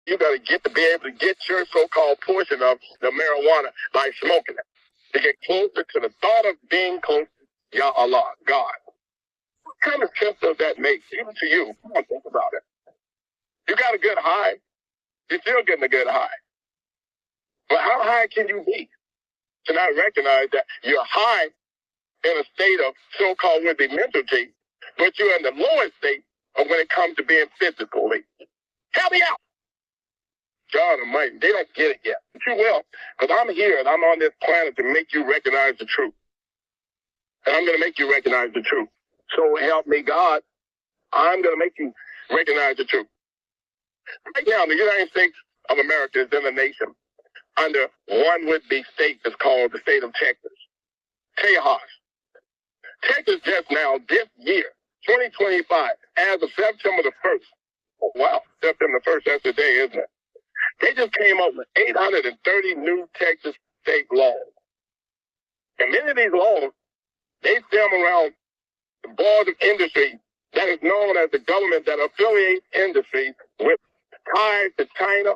you got to get to be able to get your so-called portion of the marijuana by smoking it. To get closer to the thought of being close to Ya Allah, God. What kind of sense does that make, even to you? Come on, think about it. You got a good high. You're still getting a good high. But how high can you be to not recognize that you're high in a state of so-called would-be mental state, but you're in the lowest state of when it comes to being physically? Help me out. God Almighty, they don't get it yet. But you will, because I'm here and I'm on this planet to make you recognize the truth. And I'm going to make you recognize the truth. So help me God, I'm going to make you recognize the truth. Right now, the United States of America is in a nation under one would-be state that's called the state of Texas. Tejas. Texas just now, this year, 2025, as of September the 1st, oh, wow, September the 1st, that's the day, isn't it? They just came up with 830 new Texas state laws. And many of these laws, they stem around the boards of industry that is known as the government that affiliates industries with ties to China,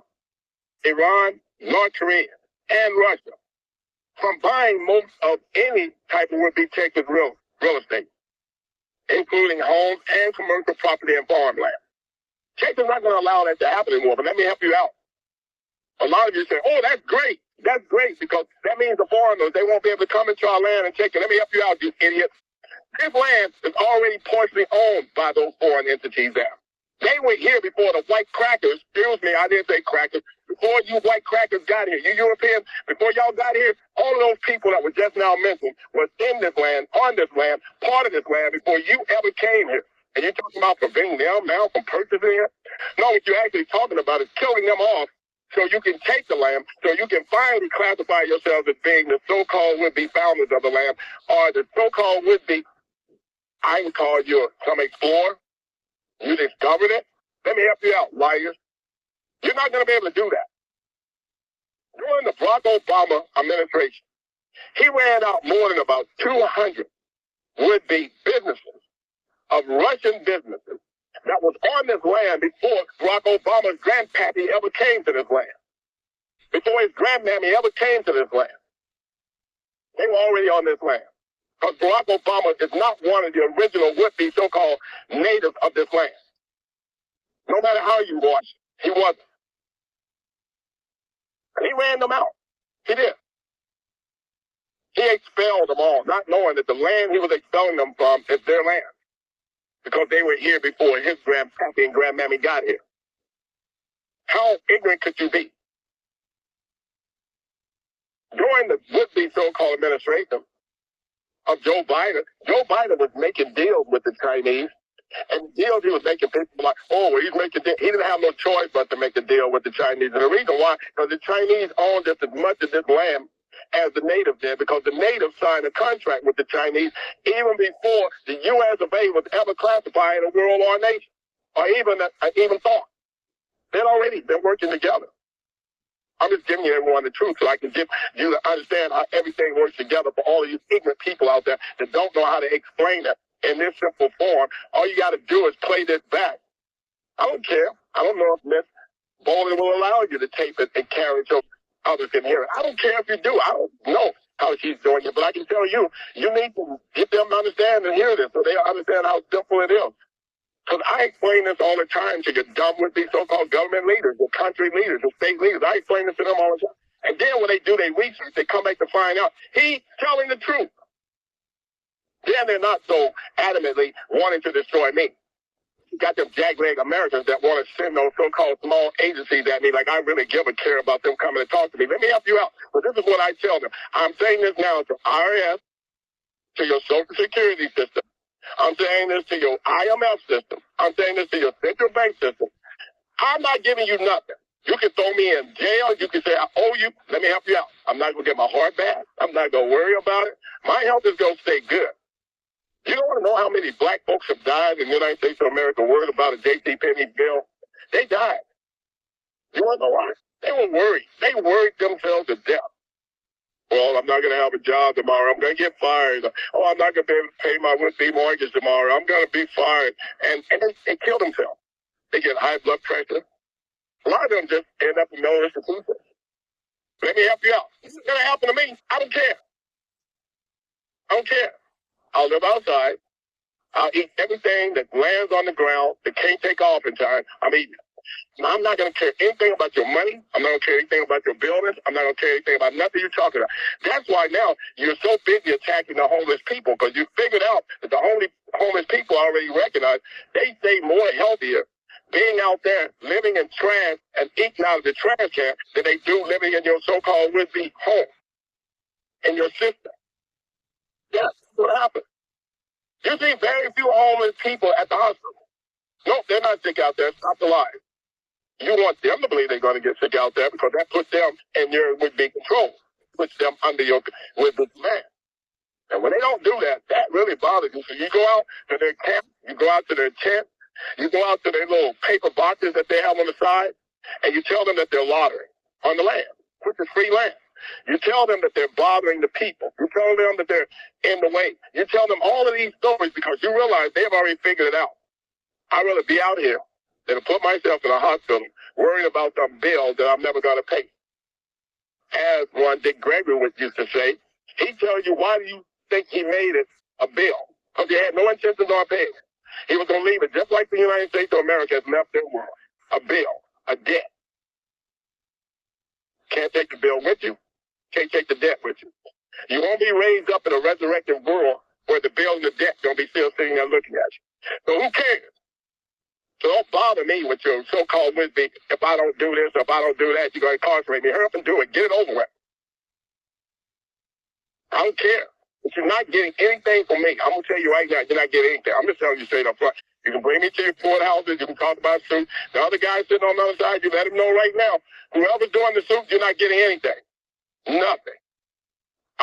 Iran, North Korea, and Russia from buying most of any type of would-be Texas real estate, including homes and commercial property and farmland. Texas is not going to allow that to happen anymore, but let me help you out. A lot of you say, oh, that's great. That's great, because that means the foreigners, they won't be able to come into our land and take it. Let me help you out, you idiots. This land is already partially owned by those foreign entities there. They were here before the white crackers, excuse me, I didn't say crackers, before you white crackers got here. You Europeans, before y'all got here, all of those people that were just now mentioned was in this land, on this land, part of this land before you ever came here. And you're talking about preventing them now from purchasing it? No, what you're actually talking about is killing them off so you can take the land, so you can finally classify yourselves as being the so-called would-be founders of the land, or the so-called would-be, I can call you some explorer. You discovered it. Let me help you out, liars. You're not going to be able to do that. During the Barack Obama administration, he ran out more than about 200 would-be businesses of Russian businesses that was on this land before Barack Obama's grandpappy ever came to this land. Before his grandmammy ever came to this land. They were already on this land. Because Barack Obama is not one of the original would-be so-called natives of this land. No matter how you watch it, he wasn't. And he ran them out. He did. He expelled them all, not knowing that the land he was expelling them from is their land. Because they were here before his grandpappy and grandmammy got here. How ignorant could you be? During the would-be so-called administration of Joe Biden was making deals with the Chinese, and deals he was making, people like, oh, well, he's making deals. He didn't have no choice but to make a deal with the Chinese. And the reason why, because the Chinese owned just as much of this land as the natives did, because the natives signed a contract with the Chinese even before the U.S. of A. was ever classified a world war nation, or even thought. They'd already been working together. I'm just giving you everyone the truth so I can get you to understand how everything works together for all of you ignorant people out there that don't know how to explain it in this simple form. All you got to do is play this back. I don't care. I don't know if Miss Bowling will allow you to tape it and carry it so others can hear it. I don't care if you do. I don't know how she's doing it, but I can tell you, you need to get them to understand and hear this so they understand how simple it is. Because I explain this all the time to your dumb would-be so-called government leaders, your country leaders, your state leaders. I explain this to them all the time. And then when they do their research, they come back to find out he's telling the truth. Then they're not so adamantly wanting to destroy me. You got them jackleg Americans that want to send those so-called small agencies at me like I really give a care about them coming to talk to me. Let me help you out. But this is what I tell them. I'm saying this now to IRS, to your Social Security system. I'm saying this to your IMF system. I'm saying this to your central bank system. I'm not giving you nothing. You can throw me in jail. You can say, I owe you. Let me help you out. I'm not going to get my heart back. I'm not going to worry about it. My health is going to stay good. You don't want to know how many black folks have died in the United States of America worried about a J.C. Penney bill? They died. You want to know why? They were worried. They worried themselves to death. Well, I'm not going to have a job tomorrow. I'm going to get fired. Oh, I'm not going to be able to pay my would-be mortgage tomorrow. I'm going to be fired. And they kill themselves. They get high blood pressure. A lot of them just end up in mental institutions. Let me help you out. It's going to happen to me. I don't care. I don't care. I'll live outside. I'll eat everything that lands on the ground that can't take off in time. I'm eating it. I'm not going to care anything about your money. I'm not going to care anything about your buildings. I'm not going to care anything about nothing you're talking about. That's why now you're so busy attacking the homeless people, because you figured out that the only homeless people already recognize they stay more healthier being out there living in trash and eating out of the trash can than they do living in your so-called would-be home, in your system. Yes, that's what happens. You see very few homeless people at the hospital. No, they're not sick out there. Stop the lies. You want them to believe they're going to get sick out there, because that puts them in your would-be control, puts them under your would-be command. And when they don't do that, that really bothers you. So you go out to their camp, you go out to their tent, you go out to their little paper boxes that they have on the side, and you tell them that they're loitering on the land, which is free land. You tell them that they're bothering the people. You tell them that they're in the way. You tell them all of these stories because you realize they've already figured it out. I'd rather be out here than to put myself in a hospital worrying about some bill that I'm never going to pay. As one Dick Gregory would used to say, he tells you, why do you think he made it a bill? Because he had no intentions on paying it. He was going to leave it just like the United States of America has left their world. A bill, a debt. Can't take the bill with you. Can't take the debt with you. You won't be raised up in a resurrected world where the bill and the debt going to be still sitting there looking at you. So who cares? So don't bother me with your so-called would-be. If I don't do this, if I don't do that, you're going to incarcerate me. Hurry up and do it. Get it over with. I don't care. But you're not getting anything from me. I'm going to tell you right now, you're not getting anything. I'm just telling you straight up front. You can bring me to your courthouses. You can talk about suits. The other guy sitting on the other side, you let him know right now. Whoever's doing the suit, you're not getting anything. Nothing.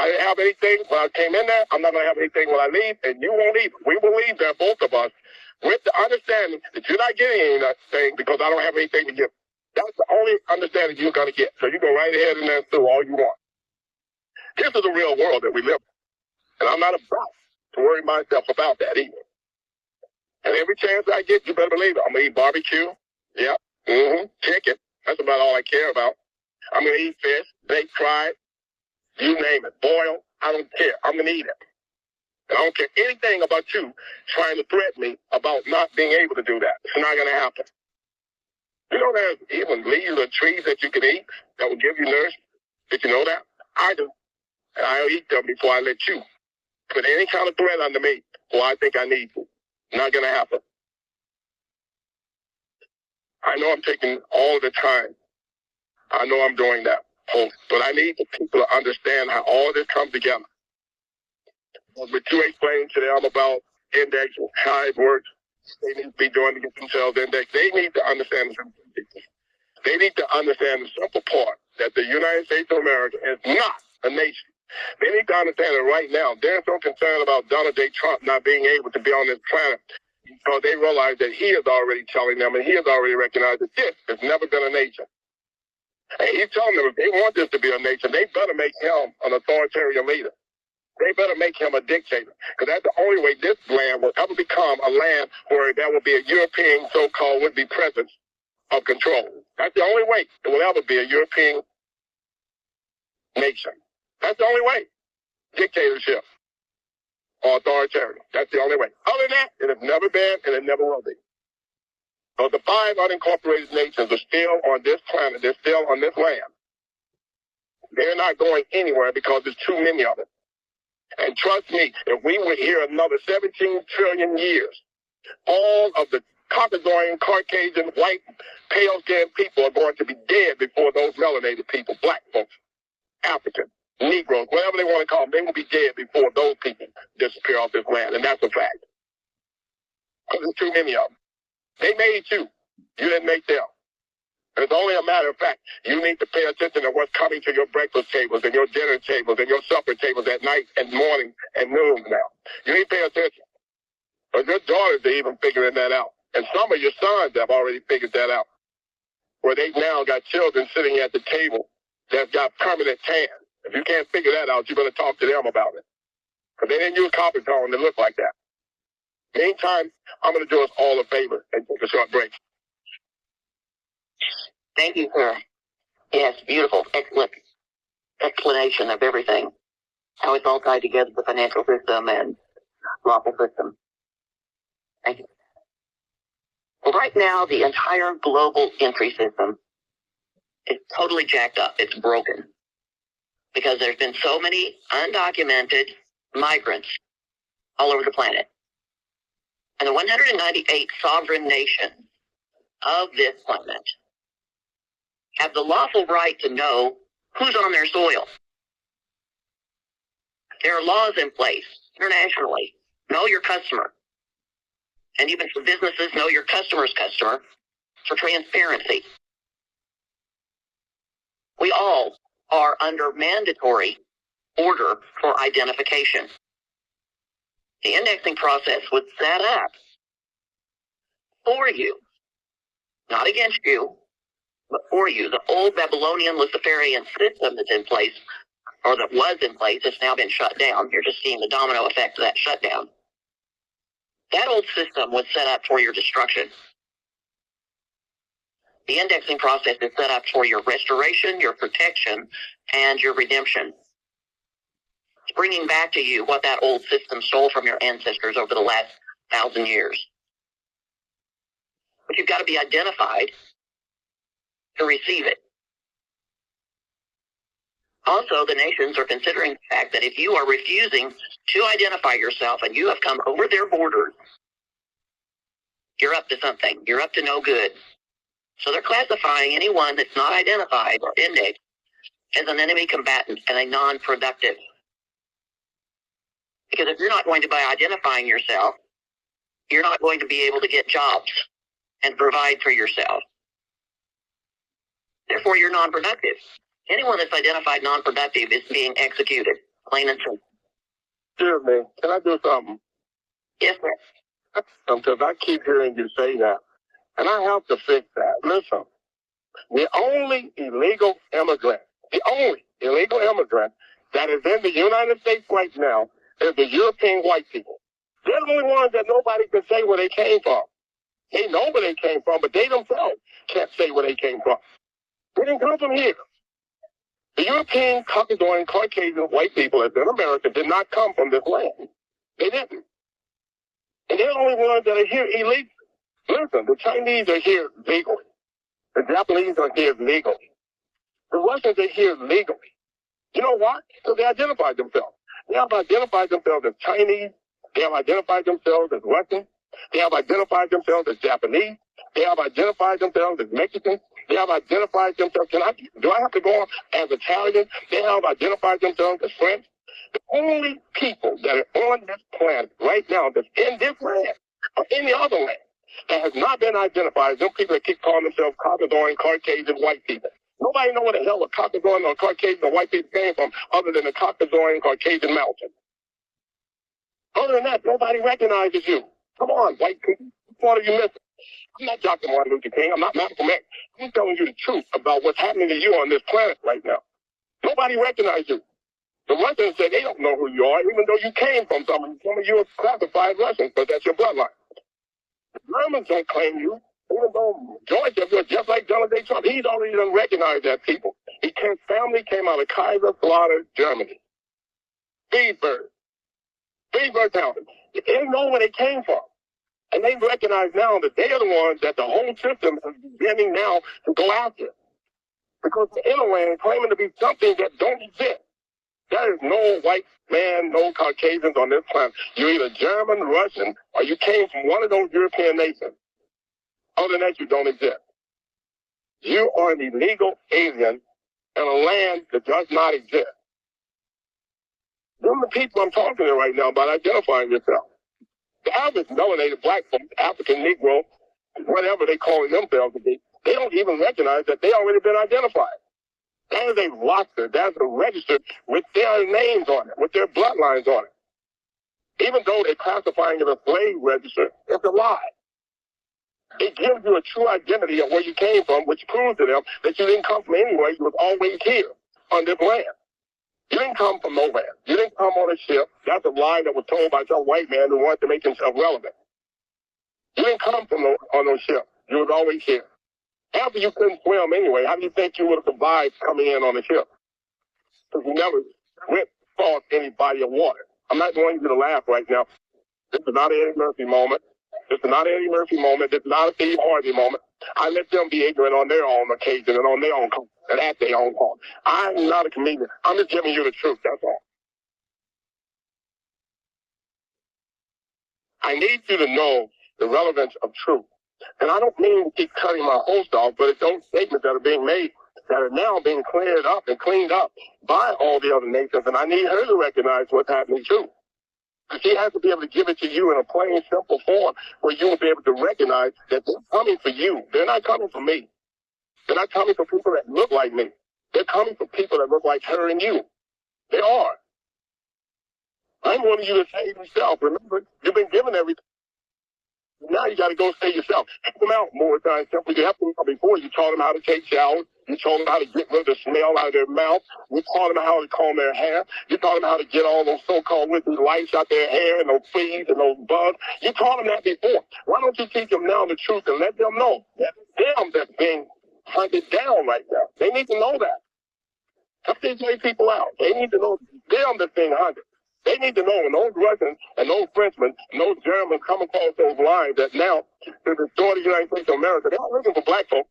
I didn't have anything when I came in there. I'm not going to have anything when I leave, and you won't either. We will leave there, both of us, with the understanding that you're not getting anything because I don't have anything to give. That's the only understanding you're going to get. So you go right ahead and then do all you want. This is the real world that we live in. And I'm not about to worry myself about that either. And every chance I get, you better believe it. I'm going to eat barbecue. Yep. Chicken. That's about all I care about. I'm going to eat fish, baked, fried, you name it, boil. I don't care. I'm going to eat it. And I don't care anything about you trying to threaten me about not being able to do that. It's not going to happen. You know there's even leaves or trees that you can eat that will give you nourishment? Did you know that? I do. And I'll eat them before I let you put any kind of threat under me or I think I need to. Not going to happen. I know I'm taking all the time. I know I'm doing that. But I need the people to understand how all this comes together. What you explained to them about index, how it works, they need to be doing to get themselves indexed. They need to understand the simple people. They need to understand the simple part that the United States of America is not a nation. They need to understand that right now they're so concerned about Donald J. Trump not being able to be on this planet because they realize that he is already telling them and he has already recognized that this has never been a nation. And he's telling them if they want this to be a nation, they better make him an authoritarian leader. They better make him a dictator, because that's the only way this land will ever become a land where there will be a European so-called would-be presence of control. That's the only way it will ever be a European nation. That's the only way. Dictatorship or authoritarian. That's the only way. Other than that, it has never been and it never will be. So the 5 unincorporated nations are still on this planet. They're still on this land. They're not going anywhere because there's too many of them. And trust me, if we were here another 17 trillion years, all of the Caucasian, Caucasian, white, pale-skinned people are going to be dead before those melanated people, black folks, Africans, Negroes, whatever they want to call them, they will be dead before those people disappear off this land. And that's a fact. Because there's too many of them. They made you. You didn't make them. It's only a matter of fact. You need to pay attention to what's coming to your breakfast tables and your dinner tables and your supper tables at night and morning and noon now. You need to pay attention. But your daughters are even figuring that out. And some of your sons have already figured that out. Where they've now got children sitting at the table that's got permanent tan. If you can't figure that out, you better talk to them about it. Because they didn't use copper tone to look like that. Meantime, I'm going to do us all a favor and take a short break. Thank you, sir. Yes, beautiful, excellent explanation of everything, how it's all tied together, the financial system and lawful system. Thank you. Well, right now, the entire global entry system is totally jacked up. It's broken because there's been so many undocumented migrants all over the planet. And the 198 sovereign nations of this planet have the lawful right to know who's on their soil. There are laws in place internationally. Know your customer. And even for businesses, know your customer's customer for transparency. We all are under mandatory order for identification. The indexing process was set up for you, not against you, but for you. The old Babylonian Luciferian system that's in place, or that was in place, has now been shut down. You're just seeing the domino effect of that shutdown. That old system was set up for your destruction. The indexing process is set up for your restoration, your protection, and your redemption. It's bringing back to you what that old system stole from your ancestors over the last 1,000 years. But you've got to be identified to receive it. Also, the nations are considering the fact that if you are refusing to identify yourself and you have come over their borders, you're up to something. You're up to no good. So they're classifying anyone that's not identified or indexed as an enemy combatant and a non-productive. Because if you're not going to be identifying yourself, you're not going to be able to get jobs and provide for yourself. Therefore, you're non-productive. Anyone that's identified non-productive is being executed, plain and simple. Excuse me, can I do something? Yes, sir. Because I keep hearing you say that, and I have to fix that. Listen, the only illegal immigrant that is in the United States right now is the European white people. They're the only ones that nobody can say where they came from. They know where they came from, but they themselves can't say where they came from. They didn't come from here. The European, Caucasian, Caucasian white people that's in America did not come from this land. They didn't. And they're the only ones that are here illegally. Listen, the Chinese are here legally. The Japanese are here legally. The Russians are here legally. You know why? Because they identified themselves. They have identified themselves as Chinese. They have identified themselves as Russians. They have identified themselves as Japanese. They have identified themselves as Mexicans. They have identified themselves. Do I have to go on as Italian? They have identified themselves as French. The only people that are on this planet right now that's in this land or any other land that has not been identified is those people that keep calling themselves Caucasian, Caucasian white people. Nobody knows where the hell a Caucasian or Caucasian or white people came from other than the Caucasian, Caucasian mountain. Other than that, nobody recognizes you. Come on, white people. What are you missing? I'm not Dr. Martin Luther King. I'm not Malcolm X. I'm telling you the truth about what's happening to you on this planet right now. Nobody recognizes you. The Russians say they don't know who you are, even though you came from someone. Some of you are classified Russians, but that's your bloodline. The Germans don't claim you, even though George W. just like Donald J. Trump, he's already done recognized that people. His family came out of Kaiserslautern, Germany. Friedberg Town. They didn't know where they came from. And they recognize now that they are the ones that the whole system is beginning now to go after. Because the inner claiming to be something that don't exist. There is no white man, no Caucasians on this planet. You're either German, Russian, or you came from one of those European nations. Other than that, you don't exist. You are an illegal alien in a land that does not exist. Them the people I'm talking to right now about identifying yourself. The average melanated black folks, African Negro, whatever they call themselves to be, they don't even recognize that they already been identified. That is a roster, that's a register with their names on it, with their bloodlines on it. Even though they're classifying it as a slave register, it's a lie. It gives you a true identity of where you came from, which proves to them that you didn't come from anywhere, you was always here on this land. You didn't come from nowhere. You didn't come on a ship. That's a lie that was told by some white man who wanted to make himself relevant. You didn't come from on no ship. You was always here. After you couldn't swim anyway, how do you think you would have survived coming in on the ship? Because you never went across any body of water. I'm not going you to laugh right now. This is not an Eddie Murphy moment. This is not an Eddie Murphy moment. This is not a Steve Harvey moment. I let them be ignorant on their own occasion and on their own and at their own fault. I'm not a comedian. I'm just giving you the truth. That's all. I need you to know the relevance of truth. And I don't mean to keep cutting my host off, but it's those statements that are being made that are now being cleared up and cleaned up by all the other nations. And I need her to recognize what's happening too. She has to be able to give it to you in a plain, simple form where you will be able to recognize that they're coming for you. They're not coming for me. They're not coming for people that look like me. They're coming for people that look like her and you. They are. I'm wanting you to save yourself. Remember, you've been given everything. Now you got to go save yourself. Help them out more times. Simply, you help them out before. You taught them how to take showers. You taught them how to get rid of the smell out of their mouth. You taught them how to comb their hair. You taught them how to get all those so-called wicked lights out their hair and those fleas and those bugs. You taught them that before. Why don't you teach them now the truth and let them know that them that's being hunted down right now? They need to know that. Help these white people out. They need to know them that's being hunted. They need to know when those Russians and those Frenchmen and those Germans come across those lines that now to destroy the United States of America, they're not looking for black folks.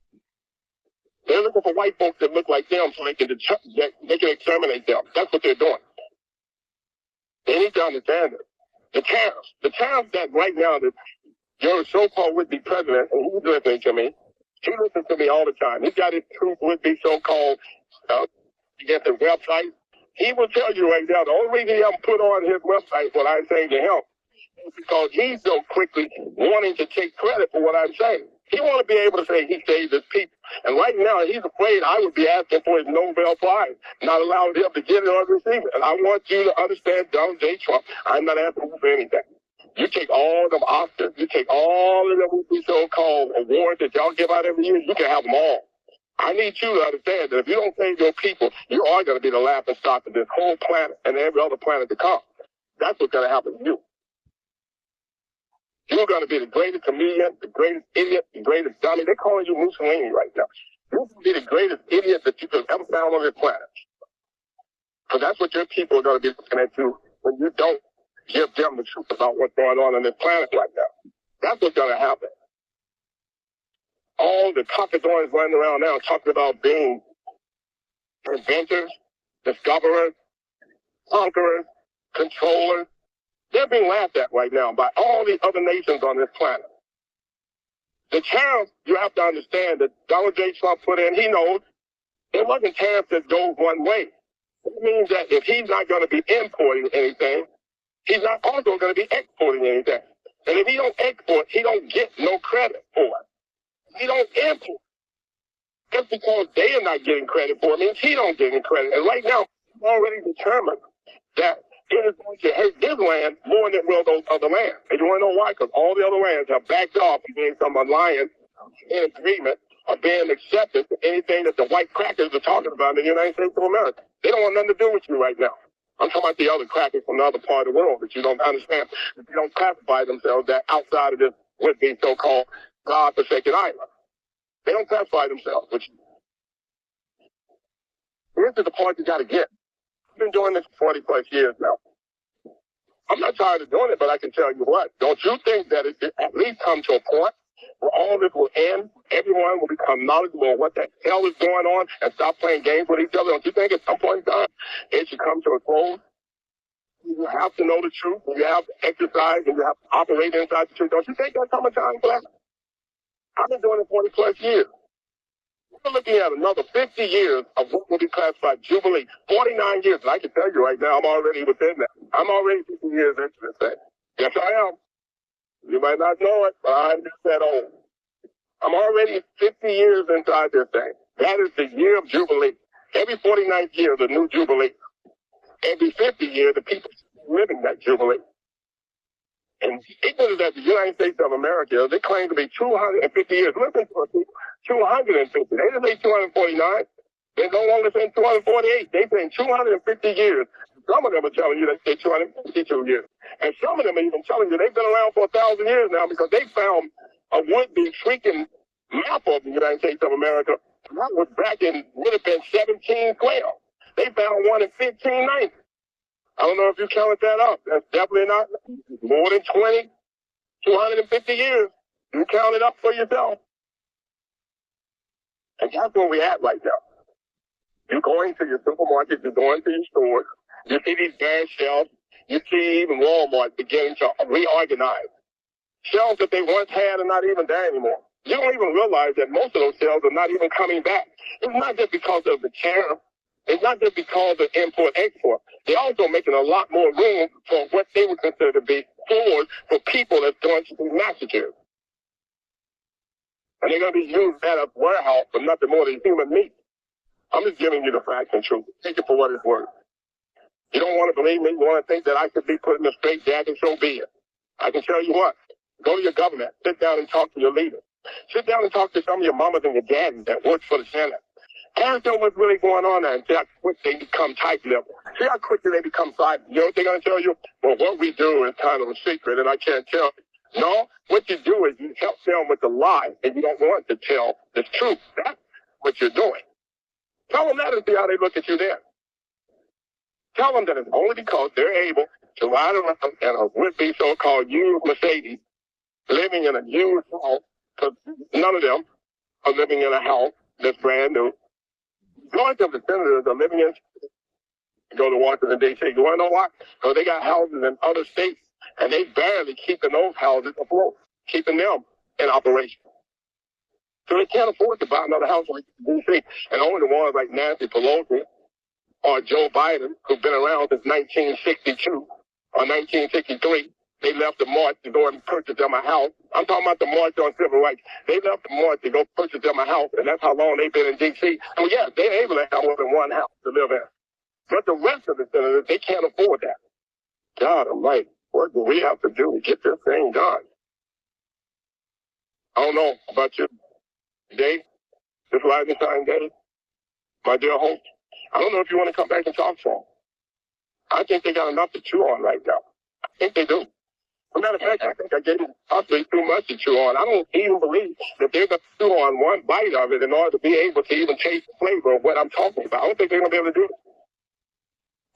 They're looking for white folks that look like them so they can exterminate them. That's what they're doing. They need to understand it. The tariffs that right now that your so-called would-be president, and he's listening to me, he listens to me all the time. He's got his truth would-be so-called against his website. He will tell you right now, the only reason he hasn't put on his website what I'm saying to him is because he's so quickly wanting to take credit for what I'm saying. He want to be able to say he saved his people. And right now, he's afraid I would be asking for his Nobel Prize, not allowing him to get it or receive it. And I want you to understand, Donald J. Trump, I'm not asking you for anything. You take all them Oscars, you take all of them so-called awards that y'all give out every year, you can have them all. I need you to understand that if you don't save your people, you are going to be the laughing stock of this whole planet and every other planet to come. That's what's going to happen to you. You're going to be the greatest comedian, the greatest idiot, the greatest dummy. They're calling you Mussolini right now. You're going to be the greatest idiot that you could ever found on this planet. Because that's what your people are going to be looking at you when you don't give them the truth about what's going on this planet right now. That's what's going to happen. All the cockadorns running around now talking about being inventors, discoverers, conquerors, controllers. They're being laughed at right now by all the other nations on this planet. The tariffs, you have to understand that Donald J. Trump put in, he knows it wasn't tariffs that goes one way. It means that if he's not going to be importing anything, he's not also going to be exporting anything. And if he don't export, he don't get no credit for it. He don't import. Just because they are not getting credit for it means he don't get any credit. And right now, he's already determined that it is going to hurt this land more than it will those other lands. And you want to know why? Because all the other lands have backed off from being some alliance in agreement or being accepted to anything that the white crackers are talking about in the United States of America. They don't want nothing to do with you right now. I'm talking about the other crackers from the other part of the world that you don't understand. That they don't classify themselves that outside of this would-be so-called God-forsaken island. They don't classify themselves. Which this is the part you got to get. I've been doing this for 40 plus years now. I'm not tired of doing it, but I can tell you what. Don't you think that it at least come to a point where all this will end? Everyone will become knowledgeable of what the hell is going on and stop playing games with each other. Don't you think at some point in time it should come to a close? You have to know the truth, and you have to exercise, and you have to operate inside the truth. Don't you think that's coming time for that? I've been doing it 40 plus years. We're looking at another 50 years of what will be classified Jubilee. 49 years, and I can tell you right now, I'm already within that. I'm already 50 years into this thing. Yes, I am. You might not know it, but I'm just that old. I'm already 50 years inside this thing. That is the year of Jubilee. Every 49th year is a new Jubilee. Every 50 years, the people living that Jubilee. And ignorant that the United States of America, they claim to be 250 years. Listen to it, people. 250. They didn't say 249. They're no longer saying 248. They're saying 250 years. Some of them are telling you they say 252 years. And some of them are even telling you they've been around for 1,000 years now because they found a would-be freaking map of the United States of America, that was back in, would have been 1712. They found one in 1590. I don't know if you counted that up. That's definitely not more than 20, 250 years. You count it up for yourself. And that's where we're at right now. You're going to your supermarket, you're going to your stores, you see these bare shelves, you see even Walmart beginning to reorganize. Shelves that they once had are not even there anymore. You don't even realize that most of those shelves are not even coming back. It's not just because of the tariff. It's not just because of import-export. They're also making a lot more room for what they would consider to be stores for people that's going to be massacred. And they're going to be used at a warehouse for nothing more than human meat. I'm just giving you the facts and truth. Take it for what it's worth. You don't want to believe me. You want to think that I could be put in a straight jacket, so be it. I can tell you what. Go to your government. Sit down and talk to your leaders. Sit down and talk to some of your mamas and your daddies that work for the Senate. Ask them what's really going on there and see how quick they become tight-lipped. See how quickly they become side. You know what they're going to tell you? Well, what we do is kind of a secret, and I can't tell. No, what you do is you help them with the lie, and you don't want to tell the truth. That's what you're doing. Tell them that and see how they look at you then. Tell them that it's only because they're able to ride around in a would-be so-called used Mercedes, living in a used house, because none of them are living in a house that's brand new. Majority of the senators are living in, go to Washington, D.C. You want to know why? Because they got houses in other states, and they barely keeping those houses afloat, keeping them in operation. So they can't afford to buy another house like D.C. And only the ones like Nancy Pelosi or Joe Biden, who've been around since 1962 or 1963, they left the march to go and purchase them a house. I'm talking about the march on civil rights. They left the march to go purchase them a house, and that's how long they've been in D.C. So, yeah, they're able to have more than one house to live in. But the rest of the senators, they can't afford that. God almighty, what do we have to do to get this thing done? I don't know about you, Dave, this rising time, Dave, my dear host. I don't know if you want to come back and talk to them. I think they got enough to chew on right now. I think they do. As a matter of fact, I think I gave them possibly too much to chew on. I don't even believe that they're going to chew on one bite of it in order to be able to even taste the flavor of what I'm talking about. I don't think they're going to be able to do it.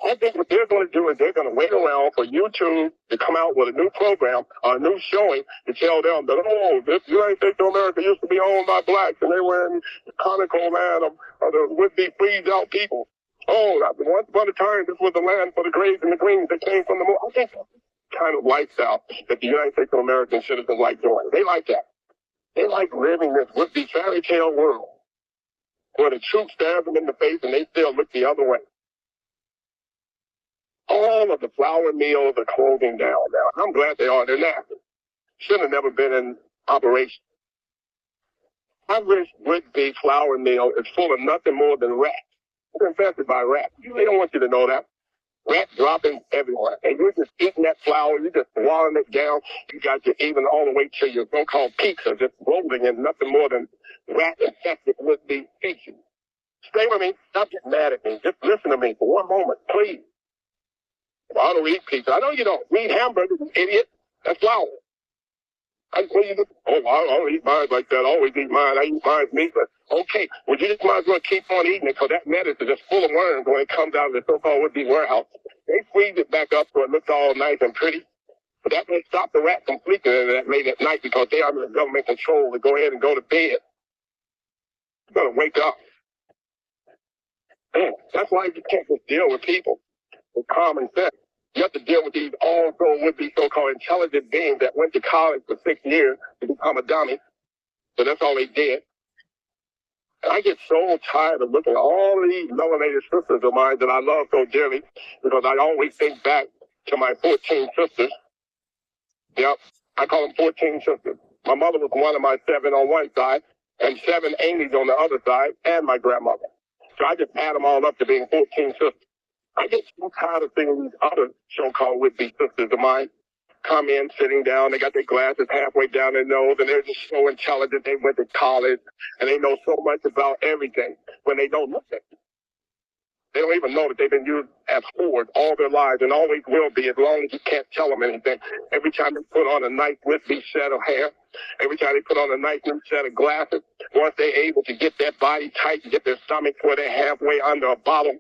I think what they're going to do is they're going to wait around for YouTube to come out with a new program or a new showing to tell them that, oh, this United States of America used to be owned by blacks and they were in the conical land of the would-be freed-out people. Oh, once upon a time, this was the land for the grays and the greens that came from the moon. I think that's the kind of lifestyle that the United States of American citizens like doing. They like that. They like living this would-be fairy tale world where the truth stabs them in the face and they still look the other way. All of the flour mills are closing down now. I'm glad they are. They're nasty. Should have never been in operation. Average would-be flour mill is full of nothing more than rats. It's infested by rats. They don't want you to know that. Rats dropping everywhere. And you're just eating that flour. You're just swallowing it down. You got your even all the way to your so-called pizza just rolling in nothing more than rat-infested would-be feces. Stay with me. Stop getting mad at me. Just listen to me for one moment, please. I don't eat pizza. I know you don't. We eat hamburgers, idiot. That's flour. I don't eat mine like that. I always eat mine. I eat mine meat, but okay. Well, you just might as well keep on eating it because that lettuce is just full of worms when it comes out of the so-called would-be warehouse. They freeze it back up so it looks all nice and pretty. But that may stop the rat from sleeping in that late at night because they are under the government control to go ahead and go to bed. You gotta wake up. Man, that's why you can't just deal with people with common sense. You have to deal with these also would-be so-called intelligent beings that went to college for 6 years to become a dummy. So that's all they did. And I get so tired of looking at all these melanated sisters of mine that I love so dearly because I always think back to my 14 sisters. Yep, I call them 14 sisters. My mother was one of my 7 on one side and 7 Amy's on the other side and my grandmother. So I just add them all up to being 14 sisters. I get so tired of seeing these other so-called would-be sisters of mine come in, sitting down. They got their glasses halfway down their nose, and they're just so intelligent. They went to college, and they know so much about everything when they don't look at it. They don't even know that they've been used as whores all their lives and always will be as long as you can't tell them anything. Every time they put on a nice wispy set of hair, every time they put on a nice new set of glasses, once they're able to get their body tight and get their stomach where they're halfway under a bottle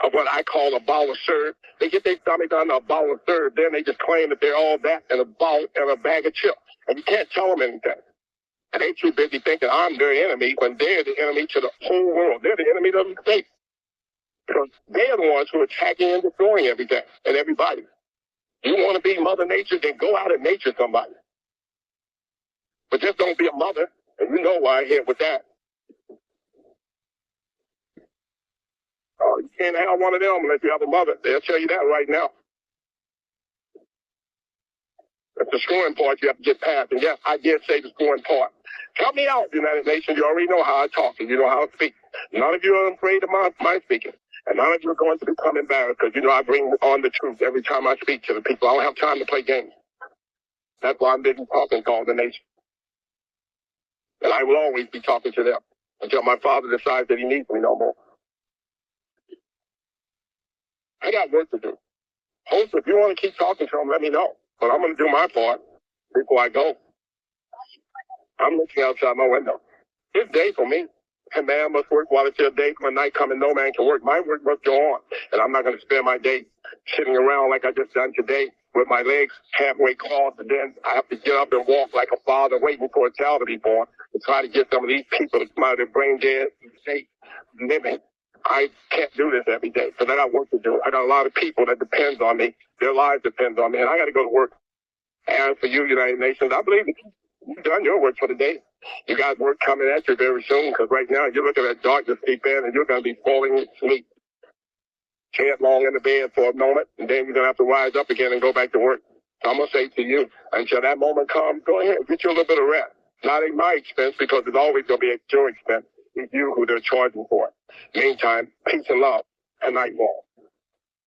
of what I call a bottle of serve, they get their stomach under a bottle of serve, then they just claim that they're all that and a bottle and a bag of chips. And you can't tell them anything. And they too busy thinking I'm their enemy when they're the enemy to the whole world. They're the enemy to the state. Because they're the ones who are attacking and destroying everything and everybody. You want to be Mother Nature, then go out and nature somebody. But just don't be a mother, and you know why I hit with that. Oh, you can't have one of them unless you have a mother. They'll tell you that right now. That's the screwing part you have to get past. And yes, I did say the screwing part. Help me out, United Nations. You already know how I talk and you know how I speak. None of you are afraid of my speaking. And none of you are going to become embarrassed because you know I bring on the truth every time I speak to the people. I don't have time to play games. That's why I'm busy talking to all the nation. And I will always be talking to them until my father decides that he needs me no more. I got work to do. Host, if you want to keep talking to them, let me know. But I'm going to do my part before I go. I'm looking outside my window. It's day for me. A man must work while it's your day. When night comes, no man can work. My work must go on. And I'm not going to spend my day sitting around like I just done today with my legs halfway crossed. And then I have to get up and walk like a father waiting for a child to be born to try to get some of these people to come out of their brain dead state living. I can't do this every day because I got work to do. I got a lot of people that depends on me. Their lives depend on me. And I got to go to work. And for you, United Nations, I believe you've done your work for the day. You got work coming at you very soon because right now you're looking at darkness deep in and you're going to be falling asleep. Head long in the bed for a moment and then you're going to have to rise up again and go back to work. So I'm going to say to you, until that moment comes, go ahead, get you a little bit of rest. Not at my expense because it's always going to be at your expense. It's you who they're charging for it. Meantime, peace and love and night walk.